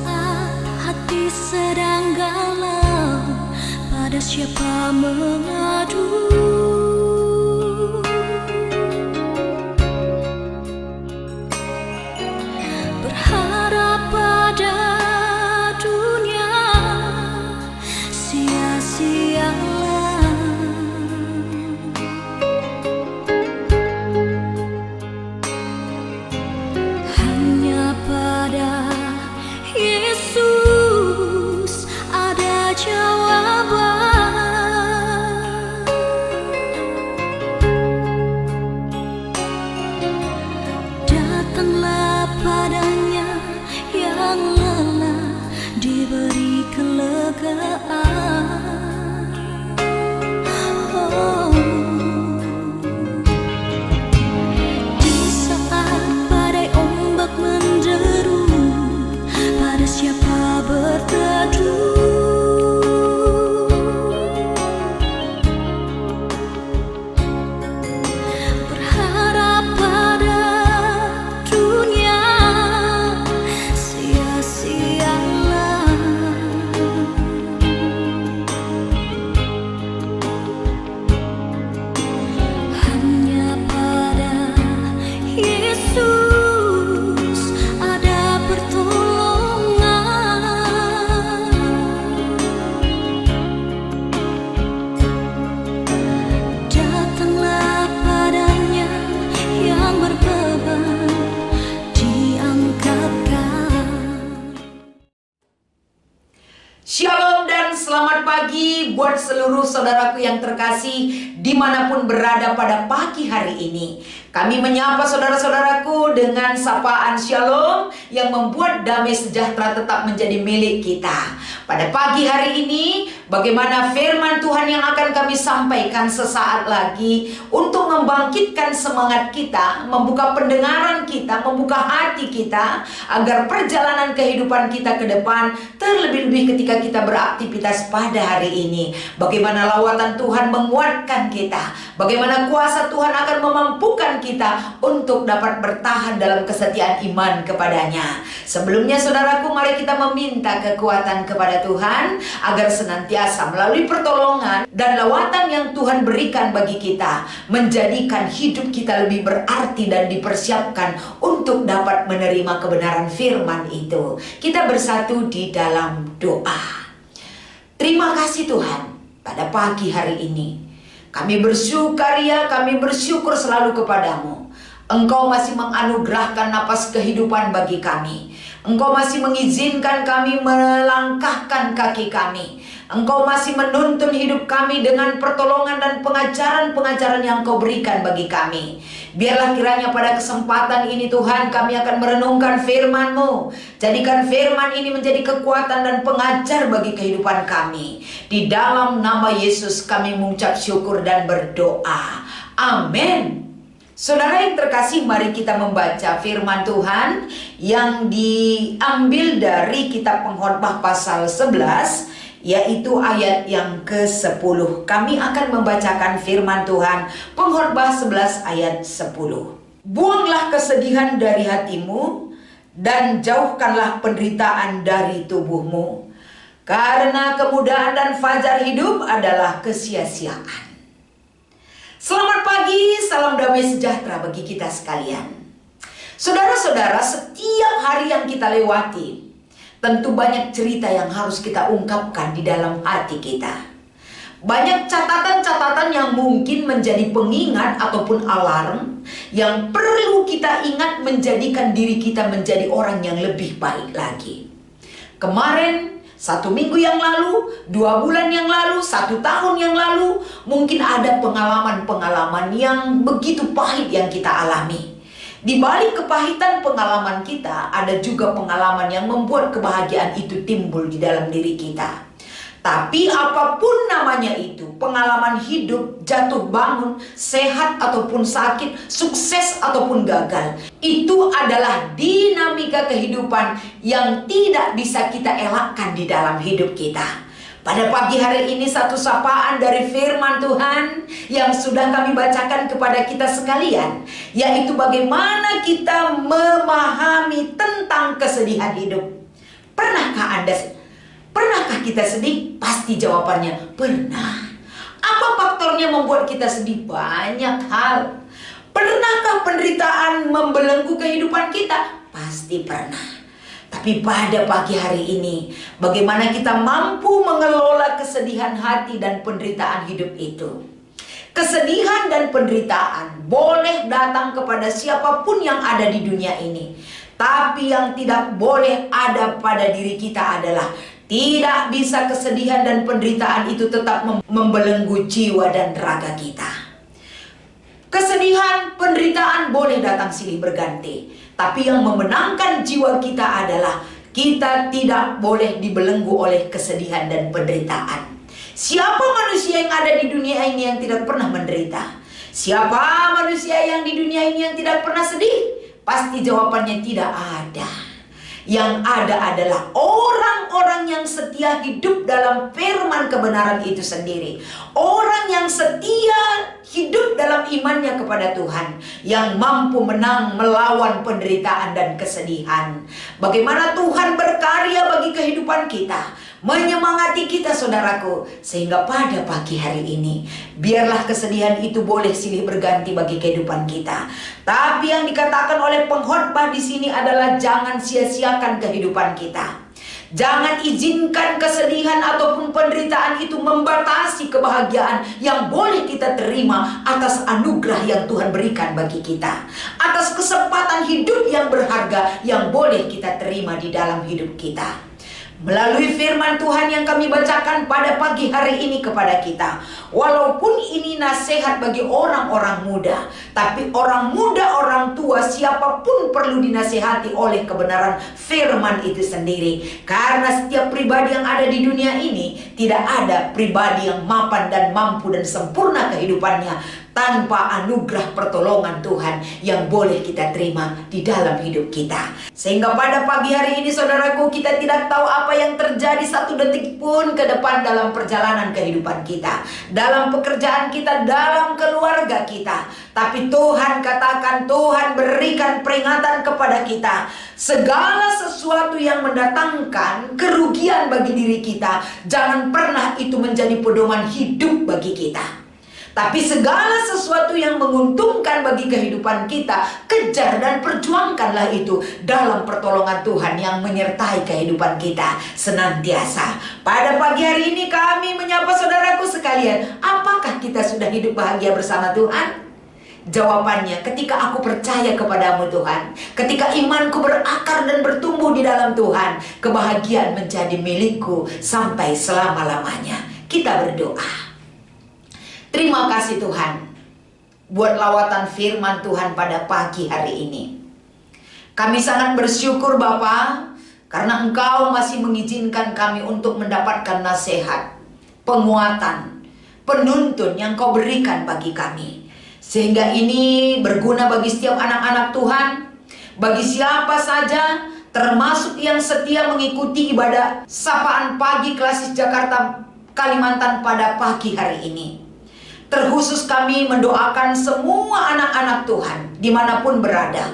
saat hati sedang galau, pada siapa mengadu? Berharap pada dunia, sia-sialah. Hanya pada Yesus ada jawaban. Datanglah padanya yang lelah, diberi kelegaan. Oh. Di saat badai ombak menderu, pada siapa berteduh? Berharap pada dunia, sia-sialah. Hanya pada Yesus ada pertolongan. Datanglah padanya yang berbeban, diangkatkan. Shalom dan selamat pagi buat seluruh saudaraku yang terkasih dimanapun berada pada pagi hari ini. Kami menyapa saudara-saudaraku dengan sapaan shalom yang membuat damai sejahtera tetap menjadi milik kita. Pada pagi hari ini, bagaimana firman Tuhan yang akan kami sampaikan sesaat lagi untuk membangkitkan semangat kita, membuka pendengaran kita, membuka hati kita, agar perjalanan kehidupan kita ke depan, terlebih-lebih ketika kita beraktivitas pada hari ini. Bagaimana lawatan Tuhan menguatkan kita, bagaimana kuasa Tuhan akan memampukan kita untuk dapat bertahan dalam kesetiaan iman kepadanya. Sebelumnya saudaraku, mari kita meminta kekuatan kepada Tuhan agar senantiasa melalui pertolongan dan lawatan yang Tuhan berikan bagi kita, menjadikan hidup kita lebih berarti dan dipersiapkan untuk dapat menerima kebenaran firman itu. Kita bersatu di dalam doa. Terima kasih Tuhan, pada pagi hari ini kami bersukaria, kami bersyukur selalu kepadamu. Engkau masih menganugerahkan napas kehidupan bagi kami. Engkau masih mengizinkan kami melangkahkan kaki kami. Engkau masih menuntun hidup kami dengan pertolongan dan pengajaran-pengajaran yang Kau berikan bagi kami. Biarlah kiranya pada kesempatan ini Tuhan, kami akan merenungkan firman-Mu. Jadikan firman ini menjadi kekuatan dan pengajar bagi kehidupan kami. Di dalam nama Yesus kami mengucap syukur dan berdoa. Amin. Saudara yang terkasih, mari kita membaca firman Tuhan yang diambil dari kitab Pengkhotbah pasal 11, yaitu ayat yang ke-10. Kami akan membacakan firman Tuhan, Pengkhotbah 11 ayat 10. Buanglah kesedihan dari hatimu dan jauhkanlah penderitaan dari tubuhmu, karena kemudahan dan fajar hidup adalah kesia-siaan. Selamat pagi, salam damai sejahtera bagi kita sekalian. Saudara-saudara, setiap hari yang kita lewati, tentu banyak cerita yang harus kita ungkapkan di dalam hati kita. Banyak catatan-catatan yang mungkin menjadi pengingat ataupun alarm yang perlu kita ingat menjadikan diri kita menjadi orang yang lebih baik lagi. Kemarin, 1 minggu yang lalu, 2 bulan yang lalu, 1 tahun yang lalu, mungkin ada pengalaman-pengalaman yang begitu pahit yang kita alami. Di balik kepahitan pengalaman kita, ada juga pengalaman yang membuat kebahagiaan itu timbul di dalam diri kita. Tapi apapun namanya itu, pengalaman hidup, jatuh bangun, sehat ataupun sakit, sukses ataupun gagal, itu adalah dinamika kehidupan yang tidak bisa kita elakkan di dalam hidup kita. Pada pagi hari ini satu sapaan dari firman Tuhan yang sudah kami bacakan kepada kita sekalian, yaitu bagaimana kita memahami tentang kesedihan hidup. Pernahkah pernahkah kita sedih? Pasti jawabannya pernah. Apa faktornya membuat kita sedih? Banyak hal. Pernahkah penderitaan membelenggu kehidupan kita? Pasti pernah. Tapi pada pagi hari ini, bagaimana kita mampu mengelola kesedihan hati dan penderitaan hidup itu? Kesedihan dan penderitaan boleh datang kepada siapapun yang ada di dunia ini. Tapi yang tidak boleh ada pada diri kita adalah tidak bisa kesedihan dan penderitaan itu tetap membelenggu jiwa dan raga kita. Kesedihan, penderitaan boleh datang silih berganti. Tapi yang memenangkan jiwa kita adalah kita tidak boleh dibelenggu oleh kesedihan dan penderitaan. Siapa manusia yang ada di dunia ini yang tidak pernah menderita? Siapa manusia yang di dunia ini yang tidak pernah sedih? Pasti jawabannya tidak ada. Yang ada adalah orang-orang yang setia hidup dalam firman kebenaran itu sendiri. Orang yang setia hidup dalam imannya kepada Tuhan, yang mampu menang melawan penderitaan dan kesedihan. Bagaimana Tuhan berkarya bagi kehidupan kita, menyemangati kita saudaraku, sehingga pada pagi hari ini biarlah kesedihan itu boleh silih berganti bagi kehidupan kita. Tapi yang dikatakan oleh pengkhotbah di sini adalah jangan sia-siakan kehidupan kita. Jangan izinkan kesedihan ataupun penderitaan itu membatasi kebahagiaan yang boleh kita terima atas anugerah yang Tuhan berikan bagi kita, atas kesempatan hidup yang berharga yang boleh kita terima di dalam hidup kita. Melalui firman Tuhan yang kami bacakan pada pagi hari ini kepada kita, walaupun ini nasihat bagi orang-orang muda, tapi orang muda, orang tua, siapapun perlu dinasihati oleh kebenaran firman itu sendiri. Karena setiap pribadi yang ada di dunia ini, tidak ada pribadi yang mapan dan mampu dan sempurna kehidupannya tanpa anugerah pertolongan Tuhan yang boleh kita terima di dalam hidup kita. Sehingga pada pagi hari ini saudaraku, kita tidak tahu apa yang terjadi satu detik pun ke depan dalam perjalanan kehidupan kita, dalam pekerjaan kita, dalam keluarga kita. Tapi Tuhan katakan, Tuhan berikan peringatan kepada kita, segala sesuatu yang mendatangkan kerugian bagi diri kita, jangan pernah itu menjadi pedoman hidup bagi kita. Tapi segala sesuatu yang menguntungkan bagi kehidupan kita, kejar dan perjuangkanlah itu dalam pertolongan Tuhan yang menyertai kehidupan kita senantiasa. Pada pagi hari ini kami menyapa saudaraku sekalian, apakah kita sudah hidup bahagia bersama Tuhan? Jawabannya, ketika aku percaya kepadamu Tuhan, ketika imanku berakar dan bertumbuh di dalam Tuhan, kebahagiaan menjadi milikku sampai selama-lamanya. Kita berdoa. Terima kasih Tuhan buat lawatan firman Tuhan pada pagi hari ini. Kami sangat bersyukur Bapa, karena Engkau masih mengizinkan kami untuk mendapatkan nasihat, penguatan, penuntun yang Kau berikan bagi kami. Sehingga ini berguna bagi setiap anak-anak Tuhan, bagi siapa saja, termasuk yang setia mengikuti ibadah Sapaan Pagi Klasis Jakarta Kalimantan pada pagi hari ini. Terkhusus kami mendoakan semua anak-anak Tuhan dimanapun berada,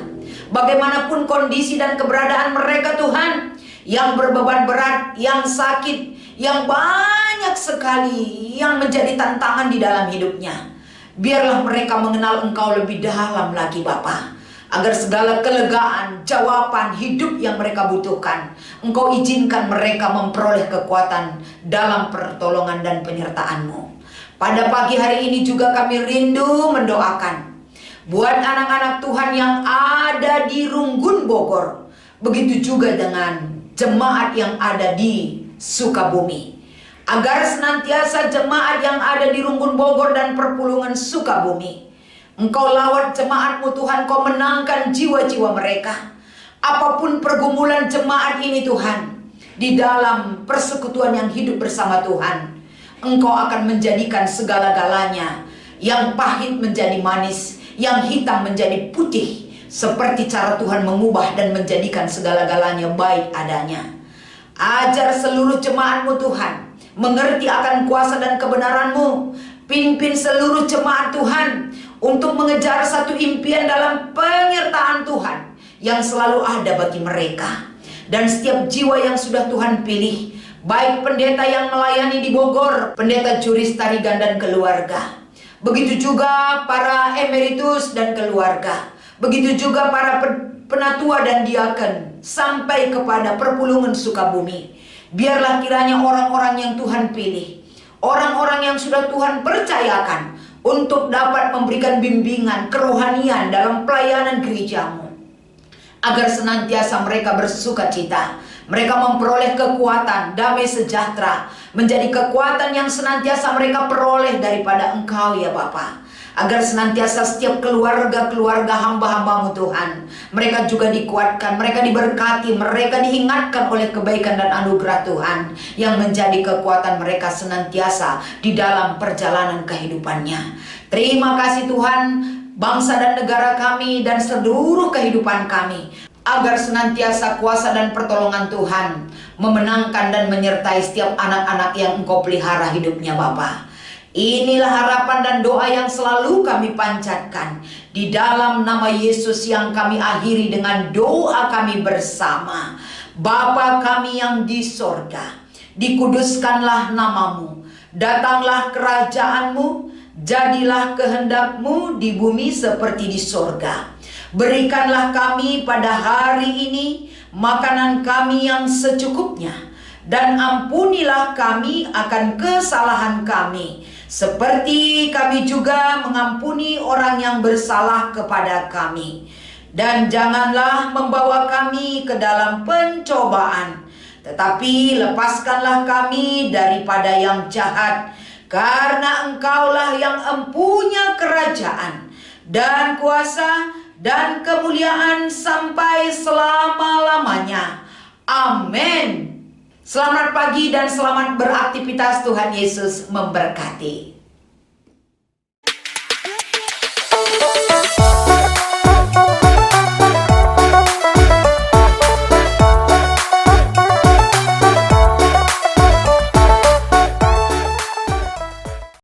bagaimanapun kondisi dan keberadaan mereka Tuhan, yang berbeban berat, yang sakit, yang banyak sekali yang menjadi tantangan di dalam hidupnya. Biarlah mereka mengenal Engkau lebih dalam lagi Bapa, agar segala kelegaan, jawaban hidup yang mereka butuhkan, Engkau izinkan mereka memperoleh kekuatan dalam pertolongan dan penyertaan-Mu. Pada pagi hari ini juga kami rindu mendoakan buat anak-anak Tuhan yang ada di Runggun Bogor, begitu juga dengan jemaat yang ada di Sukabumi, agar senantiasa jemaat yang ada di Runggun Bogor dan Perpulungan Sukabumi, Engkau lawat jemaat-Mu Tuhan, Kau menangkan jiwa-jiwa mereka. Apapun pergumulan jemaat ini Tuhan, di dalam persekutuan yang hidup bersama Tuhan, Engkau akan menjadikan segala-galanya, yang pahit menjadi manis, yang hitam menjadi putih, seperti cara Tuhan mengubah dan menjadikan segala-galanya baik adanya. Ajar seluruh jemaat-Mu Tuhan mengerti akan kuasa dan kebenaran-Mu. Pimpin seluruh jemaat Tuhan untuk mengejar satu impian dalam penyertaan Tuhan yang selalu ada bagi mereka. dan setiap jiwa yang sudah Tuhan pilih, baik pendeta yang melayani di Bogor, pendeta Juris Tarigan dan keluarga, begitu juga para emeritus dan keluarga, begitu juga para penatua dan diaken, sampai kepada Perpulungan Sukabumi. Biarlah kiranya orang-orang yang Tuhan pilih, orang-orang yang sudah Tuhan percayakan untuk dapat memberikan bimbingan kerohanian dalam pelayanan gerejamu, agar senantiasa mereka bersukacita, mereka memperoleh kekuatan, damai sejahtera, menjadi kekuatan yang senantiasa mereka peroleh daripada Engkau ya Bapa. Agar senantiasa setiap keluarga-keluarga hamba-hambamu Tuhan, mereka juga dikuatkan, mereka diberkati, mereka diingatkan oleh kebaikan dan anugerah Tuhan, yang menjadi kekuatan mereka senantiasa di dalam perjalanan kehidupannya. Terima kasih Tuhan, bangsa dan negara kami dan seluruh kehidupan kami, agar senantiasa kuasa dan pertolongan Tuhan memenangkan dan menyertai setiap anak-anak yang Engkau pelihara hidupnya Bapa. Inilah harapan dan doa yang selalu kami panjatkan di dalam nama Yesus, yang kami akhiri dengan doa kami bersama. Bapa kami yang di sorga, dikuduskanlah namamu, datanglah kerajaanmu, jadilah kehendakmu di bumi seperti di sorga. Berikanlah kami pada hari ini makanan kami yang secukupnya, dan ampunilah kami akan kesalahan kami, seperti kami juga mengampuni orang yang bersalah kepada kami. Dan janganlah membawa kami ke dalam pencobaan, tetapi lepaskanlah kami daripada yang jahat. Karena Engkaulah yang empunya kerajaan dan kuasa dan kemuliaan sampai selama-lamanya. Amin. Selamat pagi dan selamat beraktivitas. Tuhan Yesus memberkati.